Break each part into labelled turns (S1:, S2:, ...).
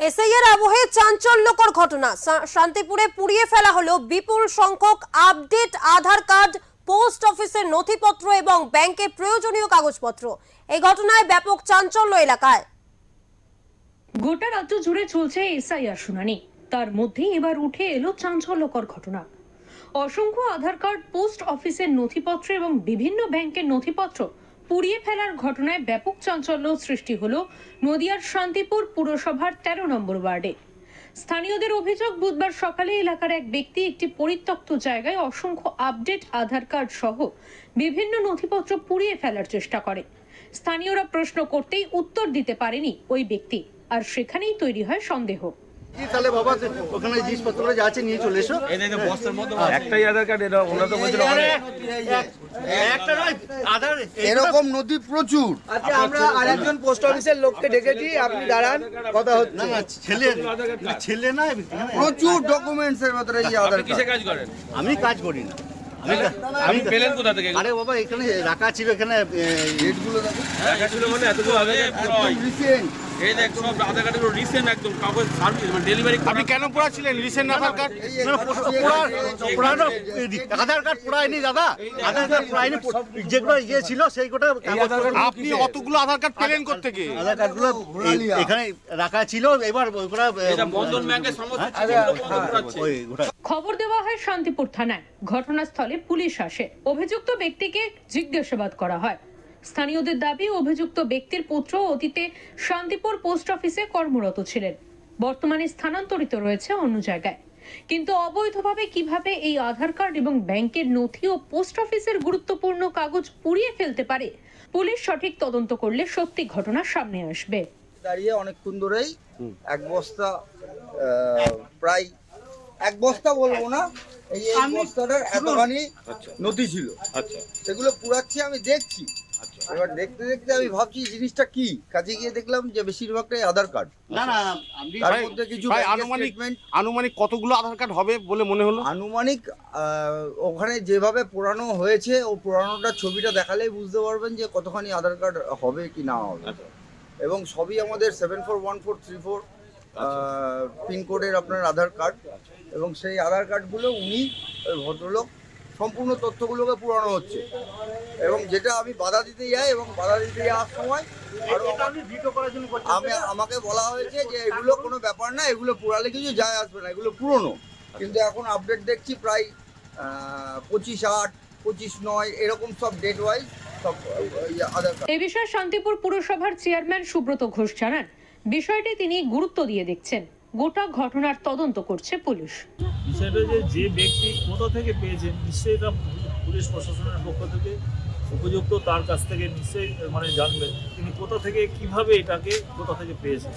S1: SIR আবহে চাঞ্চল্যকর ঘটনা। শান্তিপুরে পুড়িয়ে ফেলা হলো বিপুল সংখ্যক আপডেট আধার কার্ড, পোস্ট অফিসের নথিপত্র এবং ব্যাংকের প্রয়োজনীয় কাগজপত্র। এই ঘটনায় ব্যাপক চাঞ্চল্য এলাকায়।
S2: গোটা রাজ্য জুড়ে চলছে এসআইআর শুনানি, তার মধ্যেই এবার উঠে এলো চাঞ্চল্যকর ঘটনা। অসংখ্য আধার কার্ড, পোস্ট অফিসের নথিপত্র এবং বিভিন্ন ব্যাংকের নথিপত্র পুড়িয়ে ফেলার ঘটনায় ব্যাপক চাঞ্চল্য সৃষ্টি হলো নদিয়ার শান্তিপুর পুরসভার 13 নম্বর ওয়ার্ডে। স্থানীয়দের অভিযোগ, বুধবার সকালে এলাকার এক ব্যক্তি একটি পরিত্যক্ত জায়গায় অসংখ্য আপডেট আধার কার্ড সহ বিভিন্ন নথিপত্র পুড়িয়ে ফেলার চেষ্টা করে। স্থানীয়রা প্রশ্ন করতেই উত্তর দিতে পারেনি ওই ব্যক্তি, আর সেখানেই তৈরি হয় সন্দেহ।
S3: তাহলে বাবা ওখানে জিনিসপত্রগুলো যা আছে নিয়ে চলে এসো।
S4: একটাই আধার কার্ড, এটা ওরা তো বলছিল
S3: একটা নয়, আধার
S5: এরকম নথি প্রচুর।
S6: আচ্ছা, আমরা আরেকজন পোস্ট অফিসের লোককে ডেকেছি, আপনি দাঁড়ান, কথা হচ্ছে।
S3: না না, ছেলে না,
S5: প্রচুর ডকুমেন্টস এর ভেতরে এই আধার
S4: কিসে
S5: কার্ড।
S4: কাজ করেন?
S3: আমি কাজ করি না।
S4: আমি পেলেন কোথা থেকে?
S3: আরে বাবা, এখানে রাখা ছিল, এখানে
S5: ডেটগুলো দেখো,
S4: দেখা ছিল মানে এতগুলো আগে
S5: রিসেন্ট।
S4: এই দেখ, সব আধার কার্ডের রিসেন্ট একদম কাগজ সার্ভিস মানে ডেলিভারি। আপনি কেন পড়াছিলেন রিসেন্ট আধার কার্ড?
S3: আধার কার্ড পোড়ায়নি দাদা, আধার কার্ড পোড়ায়নি। যেগুলো ইয়ে ছিল সেইগুলো।
S4: আপনি অতগুলো আধার কার্ড পেলেন কোত্থেকে?
S3: আধার কার্ডগুলো এখানে রাখা ছিল, এবার ওইগুলো
S4: বন্ধন ব্যাংকের সমস্ত
S2: খবর দেওয়া হয় শান্তিপুর থানায়। ঘটনাস্থলে পুলিশ আসে, অভিযুক্ত ব্যক্তিকে জিজ্ঞাসাবাদ করা হয়। স্থানীয়দের দাবি, অভিযুক্ত ব্যক্তির পুত্র অতীতে শান্তিপুর পোস্ট অফিসে কর্মরত ছিলেন, বর্তমানে স্থানান্তরিত রয়েছে অন্য জায়গায়। কিন্তু অবৈধভাবে কিভাবে এই আধার কার্ড এবং ব্যাংকের নথি ও পোস্ট অফিসের গুরুত্বপূর্ণ কাগজ পুড়িয়ে ফেলতে পারে, পুলিশ সঠিক তদন্ত করলে সত্যি ঘটনা সামনে আসবে।
S5: দাঁড়িয়ে অনেকক্ষণ ধরেই এক বস্তা, প্রায় এক বস্তা বলবো না, এই বস্তাটার এতখানি নথি ছিল।
S4: আচ্ছা
S5: সেগুলো পুরাচ্ছি, আমি দেখছি। এবার দেখতে দেখতে আমি ভাবছি জিনিসটা কি, কাছে গিয়ে দেখলাম যে বেশিরভাগটাই আধার কার্ড।
S3: না না, আপনি
S5: তার মধ্যে কিছু
S4: আনুমানিক কতগুলো আধার কার্ড হবে বলে মনে হলো?
S5: আনুমানিক ওখানে যেভাবে পোড়ানো হয়েছে, ও পোড়ানোটার ছবিটা দেখালেই বুঝতে পারবেন যে কতখানি আধার কার্ড হবে কি না হবে। এবং সবই আমাদের 741434 পিনকোডের আপনার আধার কার্ড। এবং সেই আধার কার্ডগুলো উনি, ওই ভদ্রলোক, সম্পূর্ণ তথ্যগুলোকে পুরানো হচ্ছে। এবং যেটা আমি বাধা দিতে যাই, এবং বাধা দিতে যাওয়ার সময় আমাকে বলা হয়েছে যে এগুলো কোনো ব্যাপার না, এগুলো পুরালে কিছু যায় আসবে না, এগুলো পুরনো। কিন্তু এখন আপডেট দেখছি প্রায় 25/8, 25/9 এরকম সব ডেট ওয়াইজ সব আধার কার্ড।
S2: এই বিষয়ে শান্তিপুর পুরসভার চেয়ারম্যান সুব্রত ঘোষ জানান, বিষয়টি তিনি গুরুত্ব দিয়ে দেখছেন। গোটা ঘটনার তদন্ত করছে পুলিশ।
S7: বিষয়টা যে ব্যক্তি কোথা থেকে পেয়েছেন, নিশ্চয়ই এটা পুলিশ প্রশাসনের পক্ষ থেকে উপযুক্ত, তার কাছ থেকে নিশ্চয়ই মানে জানবেন তিনি কোথা থেকে, কিভাবে এটাকে কোথা থেকে পেয়েছেন,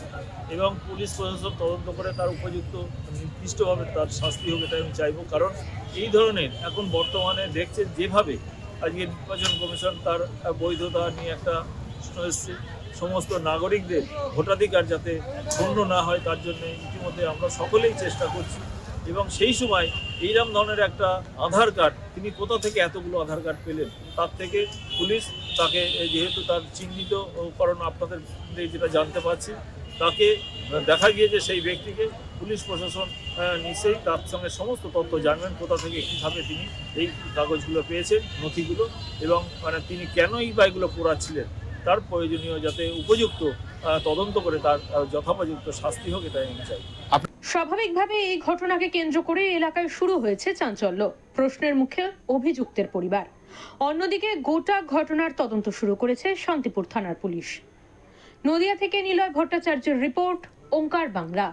S7: এবং পুলিশ প্রশাসন তদন্ত করে তার উপযুক্ত নির্দিষ্টভাবে তার শাস্তি হোক, এটা আমি চাইবো। কারণ এই ধরনের এখন বর্তমানে দেখছেন যেভাবে আজকে নির্বাচন কমিশন তার বৈধতা নিয়ে একটা প্রশ্ন এসছে, সমস্ত নাগরিকদের ভোটাধিকার যাতে ক্ষুণ্ণ না হয় তার জন্য ইতিমধ্যে আমরা সকলেই চেষ্টা করছি। এবং সেই সময় এইরকম ধরনের একটা আধার কার্ড তিনি কোথা থেকে এতগুলো আধার কার্ড পেলেন, তার থেকে পুলিশ তাকে, যেহেতু তার চিহ্নিতকরণ আপনাদের যেটা জানতে পারছি, তাকে দেখা গিয়েছে সেই ব্যক্তিকে, পুলিশ প্রশাসন নিশ্চয়ই তার সঙ্গে সমস্ত তথ্য জানবেন কোথা থেকে কীভাবে তিনি এই কাগজগুলো পেয়েছেন, নথিগুলো, এবং মানে তিনি কেনই বা এগুলো পোড়াচ্ছিলেন, তার প্রয়োজনীয় যাতে উপযুক্ত তদন্ত করে তার যথোপযুক্ত শাস্তি হোক, এটাই আমি চাই।
S2: স্বাভাবিকভাবে এই ঘটনাকে কেন্দ্র করে এলাকায় শুরু হয়েছে চাঞ্চল্য। প্রশ্নের মুখে অভিযুক্তের পরিবার। অন্যদিকে গোটা ঘটনার তদন্ত শুরু করেছে শান্তিপুর থানার পুলিশ। নদিয়া থেকে নিলয় ভট্টাচার্যের রিপোর্ট, ওঙ্কার বাংলা।